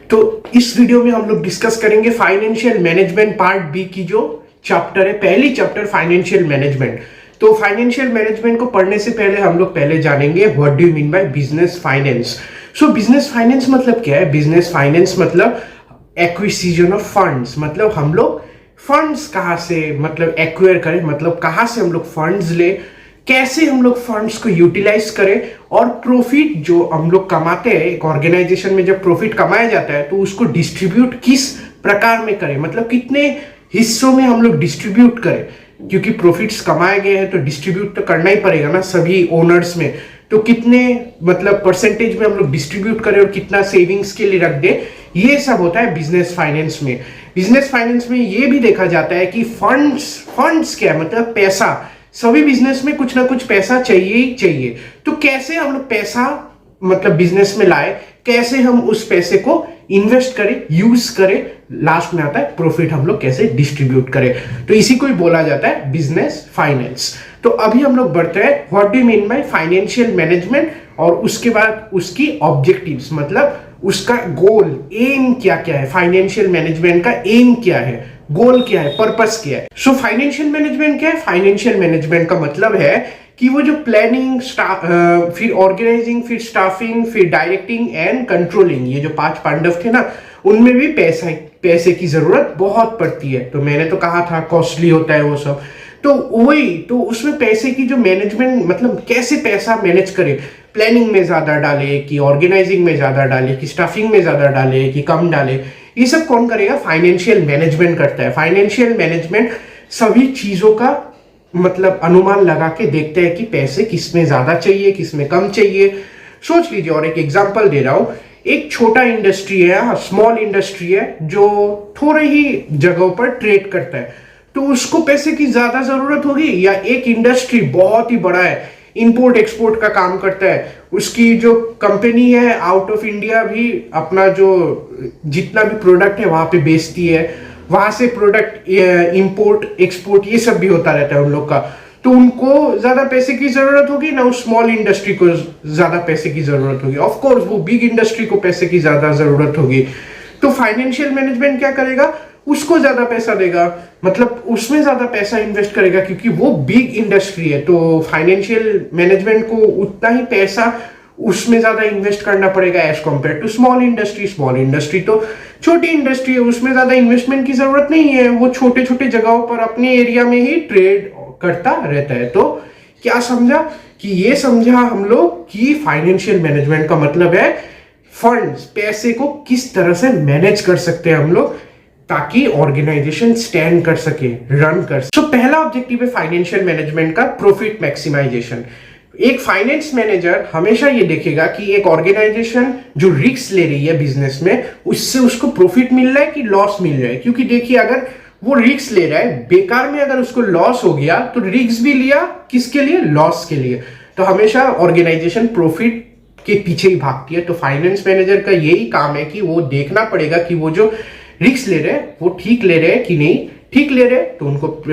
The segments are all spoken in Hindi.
तो इस वीडियो में हम लोग डिस्कस करेंगे फाइनेंशियल मैनेजमेंट पार्ट बी की जो चैप्टर है, पहली चैप्टर फाइनेंशियल मैनेजमेंट। तो फाइनेंशियल मैनेजमेंट को पढ़ने से पहले हम लोग पहले जानेंगे what do you mean by business finance. So business finance मतलब क्या है? बिजनेस फाइनेंस मतलब एक्विजिशन ऑफ फंड्स, मतलब हम लोग फंड्स कहाँ से मतलब एक्वायर करें, मतलब कहाँ से हम लोग फंड्स ले, कैसे हम लोग फंड्स को यूटिलाइज करें और प्रॉफिट जो हम लोग कमाते हैं एक ऑर्गेनाइजेशन में, जब प्रॉफिट कमाया जाता है तो उसको डिस्ट्रीब्यूट किस प्रकार में करें, मतलब कितने हिस्सों में हम लोग डिस्ट्रीब्यूट करें, क्योंकि प्रॉफिट्स कमाए गए हैं तो डिस्ट्रीब्यूट तो करना ही पड़ेगा ना सभी ओनर्स में। तो कितने मतलब परसेंटेज में हम लोग डिस्ट्रीब्यूट करें और कितना सेविंग्स के लिए रख दे, ये सब होता है बिजनेस फाइनेंस में। बिजनेस फाइनेंस में ये भी देखा जाता है कि फंड्स क्या है, मतलब पैसा। सभी बिजनेस में कुछ ना कुछ पैसा चाहिए ही चाहिए। तो कैसे हम लोग पैसा मतलब बिजनेस में लाए, कैसे हम उस पैसे को इन्वेस्ट करें, यूज करें, लास्ट में आता है प्रॉफिट हम लोग कैसे डिस्ट्रीब्यूट करें। तो इसी को ही बोला जाता है बिजनेस फाइनेंस। तो अभी हम लोग बढ़ते हैं what do you mean by financial management, और उसके बाद उसकी ऑब्जेक्टिव्स, मतलब उसका गोल, एम क्या क्या है, फाइनेंशियल मैनेजमेंट का एम क्या है, गोल क्या है, पर्पस क्या है। सो फाइनेंशियल मैनेजमेंट क्या है? फाइनेंशियल मैनेजमेंट का मतलब है कि वो जो प्लानिंग, फिर ऑर्गेनाइजिंग, फिर स्टाफिंग, फिर डायरेक्टिंग एंड कंट्रोलिंग, ये जो 5 पांडव थे ना, उनमें भी पैसे की जरूरत बहुत पड़ती है। तो मैंने तो कहा था कॉस्टली होता है वो सब, तो वही तो उसमें पैसे की जो मैनेजमेंट, मतलब कैसे पैसा मैनेज करे, प्लानिंग में ज्यादा डाले कि ऑर्गेनाइजिंग में ज्यादा डाले कि स्टाफिंग में ज्यादा डाले कि कम डाले, ये सब कौन करेगा? फाइनेंशियल मैनेजमेंट करता है। फाइनेंशियल मैनेजमेंट सभी चीजों का मतलब अनुमान लगा के देखते हैं कि पैसे किसमें ज्यादा चाहिए, किसमें कम चाहिए। सोच लीजिए, और एक एग्जांपल दे रहा हूं, एक छोटा इंडस्ट्री है, स्मॉल इंडस्ट्री है, जो थोड़े ही जगहों पर ट्रेड करता है, तो उसको पैसे की ज्यादा जरूरत होगी, या एक इंडस्ट्री बहुत ही बड़ा है, इंपोर्ट एक्सपोर्ट का काम करता है, उसकी जो कंपनी है आउट ऑफ इंडिया भी अपना जो जितना भी प्रोडक्ट है वहां पे बेचती है, वहां से प्रोडक्ट इंपोर्ट एक्सपोर्ट ये सब भी होता रहता है उन लोग का, तो उनको ज्यादा पैसे की जरूरत होगी ना, उस स्मॉल इंडस्ट्री को ज्यादा पैसे की जरूरत होगी। ऑफ कोर्स वो बिग इंडस्ट्री को पैसे की ज्यादा जरूरत होगी। तो फाइनेंशियल मैनेजमेंट क्या करेगा? उसको ज्यादा पैसा देगा, मतलब उसमें ज्यादा पैसा इन्वेस्ट करेगा, क्योंकि वो बिग इंडस्ट्री है। तो फाइनेंशियल मैनेजमेंट को उतना ही पैसा उसमें ज्यादा इन्वेस्ट करना पड़ेगा as compared to small industry. Small industry तो छोटी इंडस्ट्री है, उसमें ज्यादा इन्वेस्टमेंट की जरूरत नहीं है, वो छोटे छोटे जगहों पर अपने एरिया में ही ट्रेड करता रहता है। तो क्या समझा कि ये समझा हम लोग कि फाइनेंशियल मैनेजमेंट का मतलब है फंड्स, पैसे को किस तरह से मैनेज कर सकते हैं हम लोग ताकि ऑर्गेनाइजेशन स्टैंड कर सके, रन कर सके। तो पहला ऑब्जेक्टिव है फाइनेंशियल मैनेजमेंट का प्रॉफिट मैक्सिमाइजेशन। एक फाइनेंस मैनेजर हमेशा ये देखेगा कि एक ऑर्गेनाइजेशन जो रिस्क ले रही है बिजनेस में, उससे उसको प्रॉफिट मिल रहा है कि लॉस मिल रहा है। क्योंकि देखिए, अगर वो रिस्क ले रहा है बेकार में, अगर उसको लॉस हो गया तो रिस्क भी लिया किसके लिए? लॉस के लिए। तो हमेशा ऑर्गेनाइजेशन प्रॉफिट के पीछे ही भागती है। तो फाइनेंस मैनेजर का यही काम है कि वो देखना पड़ेगा कि वो जो रिस्क ले रहे हैं वो ठीक ले रहे हैं कि नहीं। ठीक ले रहे हैं तो उनको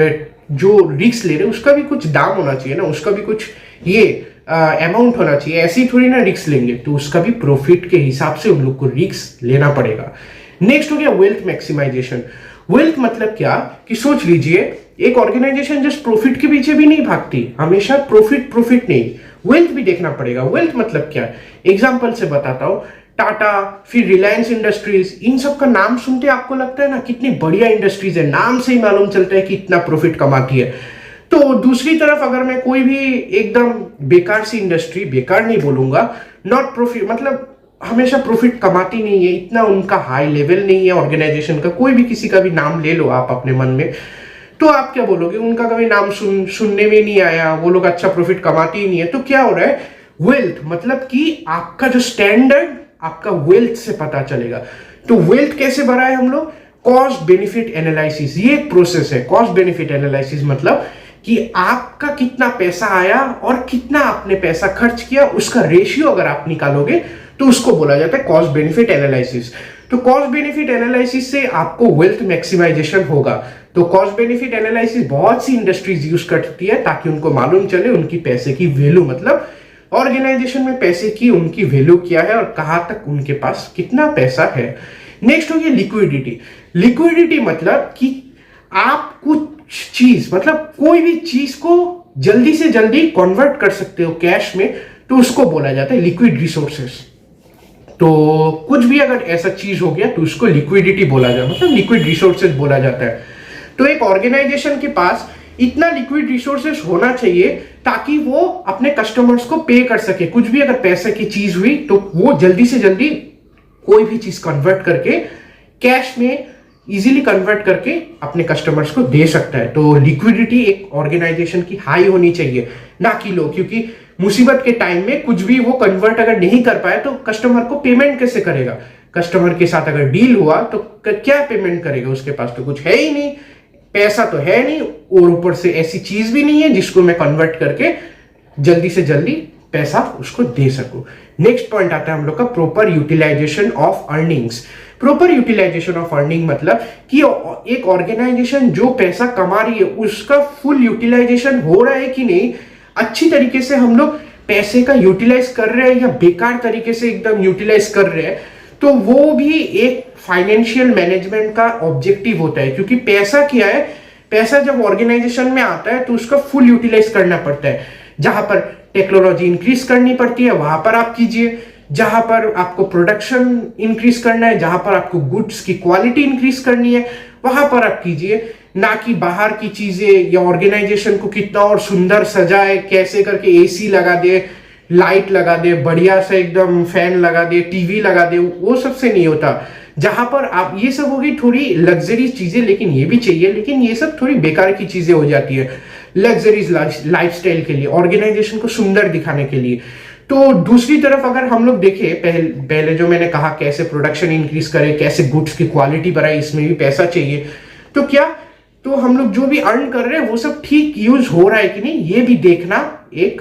जो रिस्क ले रहे हैं उसका भी कुछ दाम होना चाहिए ना, उसका भी कुछ ये अमाउंट होना चाहिए। ऐसी थोड़ी ना रिस्क लेंगे, तो उसका भी प्रॉफिट के हिसाब से उन लोग को रिस्क लेना पड़ेगा। नेक्स्ट हो गया वेल्थ मैक्सिमाइजेशन। वेल्थ मतलब क्या कि सोच लीजिए, एक ऑर्गेनाइजेशन जस्ट प्रॉफिट के पीछे भी नहीं भागती, हमेशा प्रॉफिट नहीं, वेल्थ भी देखना पड़ेगा। वेल्थ मतलब क्या? एग्जांपल से बताता हूं, टाटा, फिर रिलायंस इंडस्ट्रीज, इन सब का नाम सुनते आपको लगता है ना कितनी बढ़िया इंडस्ट्रीज है, नाम से ही मालूम चलता है कि इतना प्रॉफिट कमाती है। तो दूसरी तरफ अगर मैं कोई भी एकदम बेकार सी इंडस्ट्री, बेकार नहीं बोलूंगा, नॉट प्रॉफिट मतलब हमेशा प्रॉफिट कमाती नहीं है, इतना उनका हाई लेवल नहीं है ऑर्गेनाइजेशन का, कोई भी किसी का भी नाम ले लो आप अपने मन में, तो आप क्या बोलोगे? उनका कभी नाम सुनने में नहीं आया, वो लोग अच्छा प्रॉफिट कमाती ही नहीं है। तो क्या हो रहा है? वेल्थ मतलब कि आपका जो स्टैंडर्ड आपका वेल्थ से पता चलेगा। तो वेल्थ कैसे बढ़ाए हम लोग? कॉस्ट बेनिफिट एनालिसिस, ये एक प्रोसेस है। कॉस्ट बेनिफिट एनालिसिस मतलब कि आपका कितना पैसा आया और कितना आपने पैसा खर्च किया, उसका रेशियो अगर आप निकालोगे तो उसको बोला जाता है कॉस्ट बेनिफिट एनालिसिस। तो कॉस्ट बेनिफिट एनालिसिस से आपको वेल्थ मैक्सिमाइजेशन होगा। तो कॉस्ट बेनिफिट एनालिसिस बहुत सी इंडस्ट्रीज यूज करती है ताकि उनको मालूम चले उनकी पैसे की वैल्यू, मतलब ऑर्गेनाइजेशन में पैसे की उनकी वैल्यू क्या है और कहां तक उनके पास कितना पैसा है। नेक्स्ट हो गया लिक्विडिटी। लिक्विडिटी मतलब कि आप कुछ चीज, मतलब कोई भी चीज को जल्दी से जल्दी कन्वर्ट कर सकते हो कैश में, तो उसको बोला जाता है लिक्विड रिसोर्सेस। तो कुछ भी अगर ऐसा चीज हो गया तो उसको लिक्विडिटी बोला जाता है, मतलब लिक्विड रिसोर्सेज बोला जाता है। तो एक ऑर्गेनाइजेशन के पास इतना लिक्विड रिसोर्सेज होना चाहिए ताकि वो अपने कस्टमर्स को पे कर सके। कुछ भी अगर पैसे की चीज हुई तो वो जल्दी से जल्दी कोई भी चीज कन्वर्ट करके कैश में इजीली कन्वर्ट करके अपने कस्टमर्स को दे सकता है। तो लिक्विडिटी एक ऑर्गेनाइजेशन की हाई होनी चाहिए, ना कि लो, क्योंकि मुसीबत के टाइम में कुछ भी वो कन्वर्ट अगर नहीं कर पाए तो कस्टमर को पेमेंट कैसे करेगा? कस्टमर के साथ अगर डील हुआ तो क्या पेमेंट करेगा? उसके पास तो कुछ है ही नहीं, पैसा तो है नहीं, और ऊपर से ऐसी चीज भी नहीं है जिसको मैं कन्वर्ट करके जल्दी से जल्दी पैसा उसको दे सकूं। नेक्स्ट पॉइंट आता है हम लोग का proper utilization of earnings. Proper utilization of earning मतलब कि एक ऑर्गेनाइजेशन जो पैसा कमा रही है उसका फुल यूटिलाइजेशन हो रहा है कि नहीं, अच्छी तरीके से हम लोग पैसे का यूटिलाइज कर रहे हैं या बेकार तरीके से एकदम यूटिलाइज कर रहे हैं, तो वो भी एक फाइनेंशियल मैनेजमेंट का ऑब्जेक्टिव होता है। क्योंकि पैसा क्या है, पैसा जब ऑर्गेनाइजेशन में आता है तो उसका फुल यूटिलाइज करना पड़ता है। जहां पर टेक्नोलॉजी इंक्रीज करनी पड़ती है वहां पर आप कीजिए, जहां पर आपको प्रोडक्शन इंक्रीज करना है, जहां पर आपको गुड्स की क्वालिटी इंक्रीज करनी है वहां पर आप कीजिए, ना कि बाहर की चीजें या ऑर्गेनाइजेशन को कितना और सुंदर सजाए, कैसे करके एसी लगा दे, लाइट लगा दे, बढ़िया से एकदम फैन लगा दे, टीवी लगा दे, वो सबसे नहीं होता। जहां पर आप, ये सब होगी थोड़ी लग्जरी चीजें, लेकिन ये भी चाहिए, लेकिन ये सब थोड़ी बेकार की चीजें हो जाती है लग्जरीज लाइफस्टाइल के लिए, ऑर्गेनाइजेशन को सुंदर दिखाने के लिए। तो दूसरी तरफ अगर हम लोग देखें, पहले जो मैंने कहा कैसे प्रोडक्शन इंक्रीज करें, कैसे गुड्स की क्वालिटी बढ़ाए, इसमें भी पैसा चाहिए। तो क्या, तो हम लोग जो भी अर्न कर रहे हैं वो सब ठीक यूज हो रहा है कि नहीं, ये भी देखना एक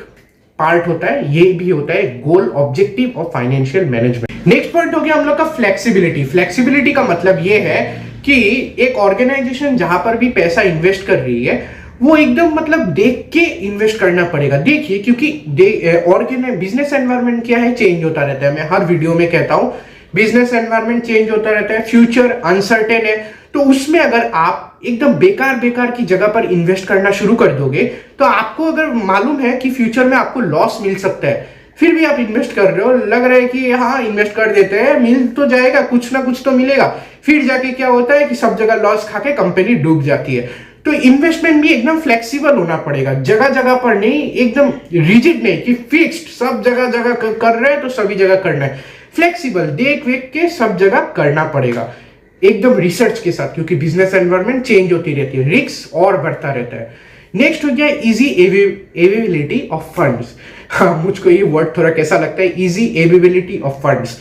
पार्ट होता है, ये भी होता है goal objective of financial management. Next point हो गया हम लोग का फ्लेक्सिबिलिटी। फ्लेक्सिबिलिटी का मतलब ये है कि एक ऑर्गेनाइजेशन जहां पर भी पैसा इन्वेस्ट कर रही है वो एकदम मतलब देख के इन्वेस्ट करना पड़ेगा। देखिए, क्योंकि बिजनेस एनवायरनमेंट क्या है, चेंज होता रहता है। मैं हर वीडियो में कहता हूं बिजनेस एनवायरनमेंट चेंज होता रहता है, फ्यूचर अनसर्टेन है। तो उसमें अगर आप एकदम बेकार की जगह पर इन्वेस्ट करना शुरू कर दोगे तो आपको अगर मालूम है कि फ्यूचर में आपको लॉस मिल सकता है, फिर भी आप इन्वेस्ट कर रहे हो, लग रहा है कि हाँ इन्वेस्ट कर देते हैं, मिल तो जाएगा, कुछ ना कुछ तो मिलेगा, फिर जाके क्या होता है कि सब जगह लॉस खा के कंपनी डूब जाती है। तो इन्वेस्टमेंट भी एकदम फ्लेक्सिबल होना पड़ेगा, जगह जगह पर नहीं, एकदम रिजिड नहीं कि फिक्स्ड सब जगह कर रहे हैं तो सभी जगह करना है। फ्लेक्सिबल देख वेख के सब जगह करना पड़ेगा, एकदम रिसर्च के साथ, क्योंकि बिजनेस एनवायरनमेंट चेंज होती रहती है, रिस्क और बढ़ता रहता है। नेक्स्ट हो गया इजी अवेलेबिलिटी ऑफ फंड्स। हाँ, मुझको ये वर्ड थोड़ा कैसा लगता है, इजी अवेलेबिलिटी ऑफ फंड्स।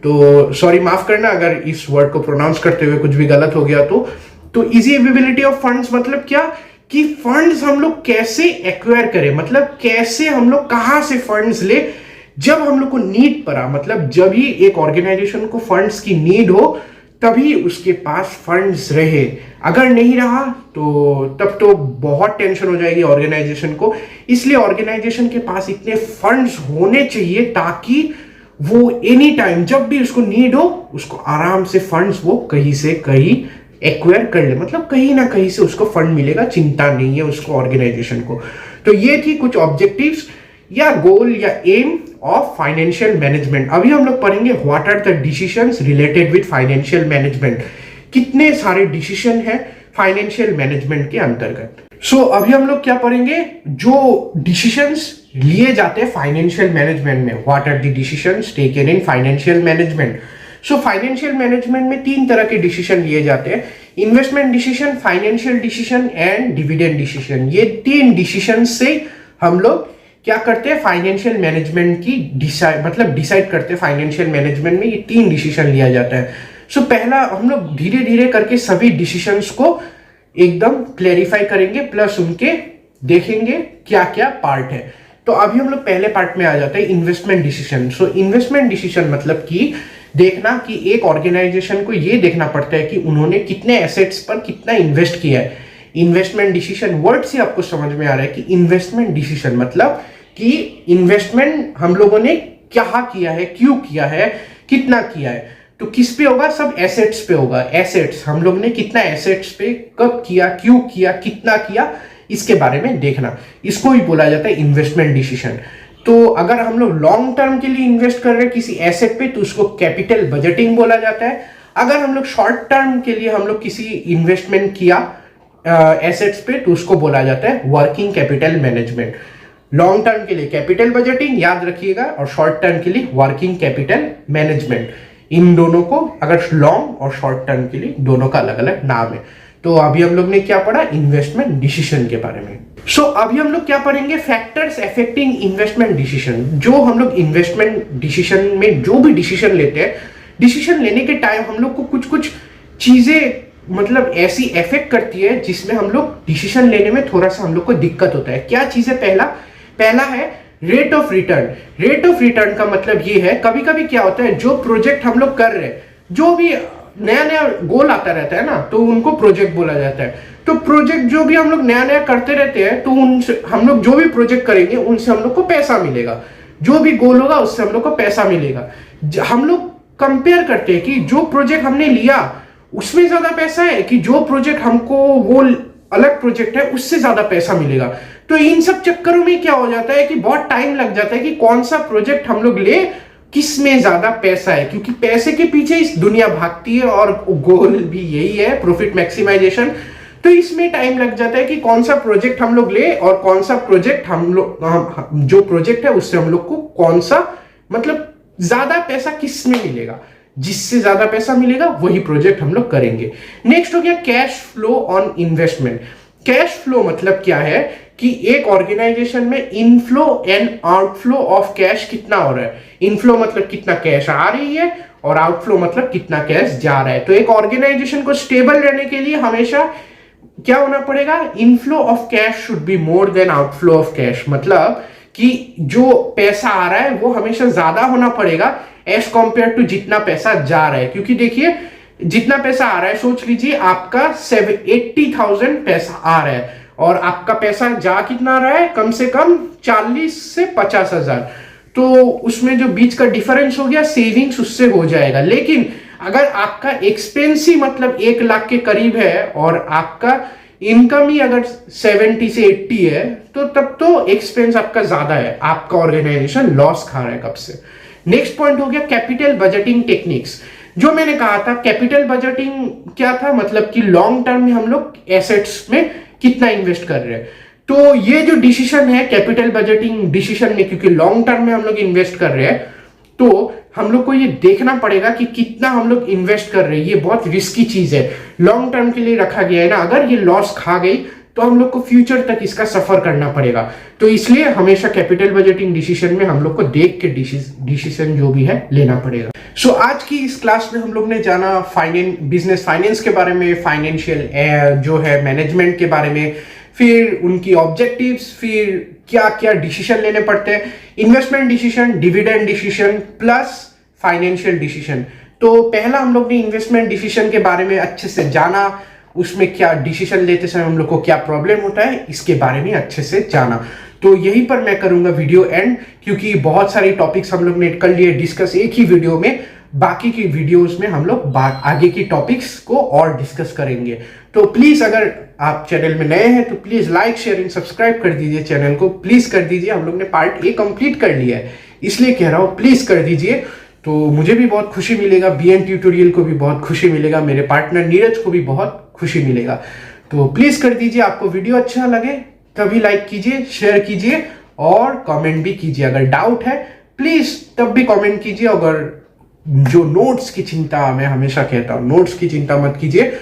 तो सॉरी, माफ करना अगर इस वर्ड को प्रोनाउंस करते हुए कुछ भी गलत हो गया तो इजी अवेलेबिलिटी ऑफ फंड्स मतलब क्या, कि फंड्स हम लोग कैसे एक्वायर करें, मतलब कैसे हम लोग कहां से फंड्स ले जब हम लोग को नीड पड़ा, मतलब जब ही एक ऑर्गेनाइजेशन को फंड्स की नीड हो तभी उसके पास फंड्स रहे। अगर नहीं रहा तो तब तो बहुत टेंशन हो जाएगी ऑर्गेनाइजेशन को। इसलिए ऑर्गेनाइजेशन के पास इतने फंड्स होने चाहिए ताकि वो एनी टाइम जब भी उसको नीड हो उसको आराम से फंड्स वो कहीं से कहीं एक्वायर कर ले, मतलब कहीं ना कहीं से उसको फंड मिलेगा, चिंता नहीं है उसको ऑर्गेनाइजेशन को। तो ये थी कुछ ऑब्जेक्टिव्स या गोल या एम ऑफ फाइनेंशियल मैनेजमेंट। अभी हम लोग पढ़ेंगे what are the decisions related with financial management. कितने सारे डिसीजन है फाइनेंशियल मैनेजमेंट के अंतर्गत। सो अभी हम लोग क्या पढ़ेंगे, जो डिसीजंस लिए जाते हैं फाइनेंशियल मैनेजमेंट में, what are the decisions taken in financial management. So financial management में 3 तरह के डिसीजन लिए जाते हैं, investment decision, financial decision and dividend decision. ये 3 डिसीजन से हम लोग क्या करते हैं, फाइनेंशियल मैनेजमेंट की डिसाइड करते हैं। फाइनेंशियल मैनेजमेंट में ये 3 डिसीजन लिया जाता है। सो पहला हम लोग धीरे धीरे करके सभी डिसीजंस को एकदम क्लैरिफाई करेंगे, प्लस उनके देखेंगे क्या क्या पार्ट है। तो अभी हम लोग पहले पार्ट में आ जाते हैं, investment decision. So investment decision मतलब कि देखना कि एक ऑर्गेनाइजेशन को ये देखना पड़ता है कि उन्होंने कितने एसेट्स पर कितना इन्वेस्ट किया है। इन्वेस्टमेंट डिसीजन वर्ड से आपको समझ में आ रहा है कि इन्वेस्टमेंट डिसीजन मतलब कि इन्वेस्टमेंट हम लोगों ने क्या किया है, क्यों किया है, कितना किया है। तो किस पे होगा? सब एसेट्स पे होगा। एसेट्स, हम लोग ने कितना एसेट्स पे कब किया, क्यों किया, कितना किया, इसके बारे में देखना। इसको ही बोला जाता है इन्वेस्टमेंट डिसीजन। तो अगर हम लोग लॉन्ग टर्म के लिए इन्वेस्ट कर रहे हैं किसी एसेट पे तो उसको कैपिटल बजटिंग बोला जाता है। अगर हम लोग शॉर्ट टर्म के लिए हम लोग किसी इन्वेस्टमेंट किया एसेट्स पे तो उसको बोला जाता है working capital management. Long term के लिए कैपिटल बजटिंग याद रखिएगा, और शॉर्ट टर्म के लिए वर्किंग कैपिटल मैनेजमेंट। इन दोनों को अगर लॉन्ग और शॉर्ट टर्म के लिए दोनों का अलग अलग नाम है। तो अभी हम लोग ने क्या पढ़ा? इन्वेस्टमेंट डिसीजन के बारे में। अभी हम लोग क्या पढ़ेंगे? Factors affecting investment decision. जो हम लोग इन्वेस्टमेंट डिसीजन में जो भी डिसीजन लेते हैं, डिसीजन लेने के टाइम हम लोग को कुछ कुछ चीजें मतलब ऐसी इफेक्ट करती है जिसमें हम लोग डिसीजन लेने में थोड़ा सा हम लोग को दिक्कत होता है। क्या चीज है? पहला है rate of return. Rate of return का मतलब ये है, कभी कभी क्या होता है, जो प्रोजेक्ट हम लोग कर रहे हैं, जो भी नया नया गोल आता रहता है ना, तो उनको प्रोजेक्ट बोला जाता है। तो प्रोजेक्ट जो भी हम लोग नया नया करते रहते हैं, तो उनसे हम लोग जो भी प्रोजेक्ट करेंगे उनसे हम लोग को पैसा मिलेगा। जो भी गोल होगा उससे हम लोग को पैसा मिलेगा। हम लोग कंपेयर करते हैं कि जो प्रोजेक्ट हमने लिया उसमें ज्यादा पैसा है कि जो प्रोजेक्ट हमको वो अलग प्रोजेक्ट है उससे ज्यादा पैसा मिलेगा। तो इन सब चक्करों में क्या हो जाता है कि बहुत टाइम लग जाता है कि कौन सा प्रोजेक्ट हम लोग ले, किस में ज्यादा पैसा है, क्योंकि पैसे के पीछे इस दुनिया भागती है और गोल भी यही है, प्रॉफिट मैक्सिमाइजेशन। तो इसमें टाइम लग जाता है कि कौन सा प्रोजेक्ट हम लोग ले और कौन सा प्रोजेक्ट हम लोग जो प्रोजेक्ट है उससे हम लोग को कौन सा मतलब ज्यादा पैसा किस में मिलेगा। जिससे ज्यादा पैसा मिलेगा वही प्रोजेक्ट हम लोग करेंगे। नेक्स्ट हो गया cash flow on investment. Cash flow मतलब क्या है कि एक ऑर्गेनाइजेशन में inflow and outflow of cash कितना हो रहा है। इनफ्लो मतलब कितना कैश आ रही है और आउटफ्लो मतलब कितना कैश जा रहा है। तो एक ऑर्गेनाइजेशन को स्टेबल रहने के लिए हमेशा क्या होना पड़ेगा? Inflow of cash should be more than outflow of cash. मतलब कि जो पैसा आ रहा है वो हमेशा ज्यादा होना पड़ेगा एज कंपेयर टू जितना पैसा जा रहा है। क्योंकि देखिए जितना पैसा आ रहा है, सोच लीजिए आपका 80,000 पैसा आ रहा है और आपका पैसा जा कितना रहा है? कम से कम 40 से 50,000। तो उसमें जो बीच का डिफरेंस हो गया सेविंग्स उससे हो जाएगा। लेकिन अगर आपका एक्सपेंस ही मतलब 1 लाख के करीब है और आपका इनकम ही अगर 70 से 80 है तो तब तो एक्सपेंस आपका ज्यादा है, आपका ऑर्गेनाइजेशन लॉस खा रहा है कब से। नेक्स्ट पॉइंट हो गया कैपिटल बजटिंग टेक्निक्स। जो मैंने कहा था कैपिटल बजटिंग क्या था, मतलब कि लॉन्ग टर्म में हम लोग एसेट्स में कितना इन्वेस्ट कर रहे हैं। तो ये जो डिसीजन है कैपिटल बजटिंग डिसीजन में, क्योंकि लॉन्ग टर्म में हम लोग इन्वेस्ट कर रहे हैं तो हम लोग को ये देखना पड़ेगा कि कितना हम लोग इन्वेस्ट कर रहे हैं। ये बहुत रिस्की चीज है, लॉन्ग टर्म के लिए रखा गया है ना। अगर ये लॉस खा गई तो हम लोग को फ्यूचर तक इसका सफर करना पड़ेगा। तो इसलिए हमेशा कैपिटल बजटिंग डिसीजन में हम लोग को देख के डिसीजन जो भी है लेना पड़ेगा। आज की इस क्लास में हम लोग ने जाना बिजनेस फाइनेंस के बारे में, फाइनेंशियल जो है मैनेजमेंट के बारे में, फिर उनकी ऑब्जेक्टिव्स, फिर क्या क्या डिसीजन लेने पड़ते हैं, investment decision, dividend decision plus financial decision. तो पहला हम लोग ने इन्वेस्टमेंट डिसीजन के बारे में अच्छे से जाना, उसमें क्या डिसीजन लेते समय हम लोग को क्या प्रॉब्लम होता है इसके बारे में अच्छे से जाना। तो यहीं पर मैं करूंगा वीडियो एंड, क्योंकि बहुत सारी टॉपिक्स हम लोग ने कर लिए डिस्कस एक ही वीडियो में। बाकी की वीडियोस में हम लोग आगे की टॉपिक्स को और डिस्कस करेंगे। तो प्लीज अगर आप चैनल में नए हैं तो please like share and subscribe कर दीजिए, चैनल को प्लीज कर दीजिए। हम लोग ने पार्ट ए कंप्लीट कर लिया है इसलिए कह रहा हूं प्लीज कर दीजिए। तो मुझे भी बहुत खुशी मिलेगा, बीएन ट्यूटोरियल को भी बहुत खुशी मिलेगा, मेरे पार्टनर नीरज को भी बहुत खुशी मिलेगा। तो प्लीज कर दीजिए। आपको वीडियो अच्छा लगे तभी लाइक कीजिए, शेयर कीजिए और कमेंट भी कीजिए। अगर डाउट है प्लीज तब भी कमेंट कीजिए। अगर जो नोट्स की चिंता, मैं हमेशा कहता हूं नोट्स की चिंता मत कीजिए।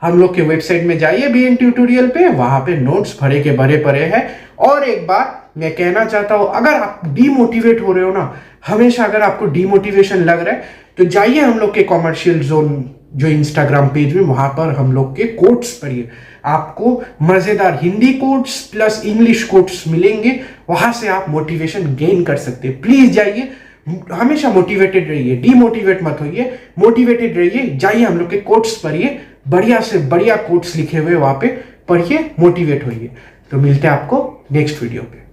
हम लोग के वेबसाइट में जाइए बीएन ट्यूटोरियल पे, वहां पे नोट्स भरे के भरे पड़े हैं। और एक बात मैं कहना चाहता हूं, अगर आप डीमोटिवेट हो रहे हो ना, हमेशा अगर आपको डीमोटिवेशन लग रहा है तो जाइए हम लोग के कॉमर्शियल जोन जो इंस्टाग्राम पेज में, वहां पर हम लोग के कोट्स पढ़िए। आपको मजेदार Hindi quotes plus English quotes मिलेंगे, वहां से आप मोटिवेशन गेन कर सकते हैं। प्लीज जाइए, हमेशा मोटिवेटेड रहिए, डीमोटिवेट मत होइए, मोटिवेटेड रहिए। जाइए हम लोग के कोट्स पढ़िए, बढ़िया से बढ़िया कोट्स लिखे हुए वहां पे पढ़िए, मोटिवेट होइए। तो मिलते हैं आपको नेक्स्ट वीडियो पे।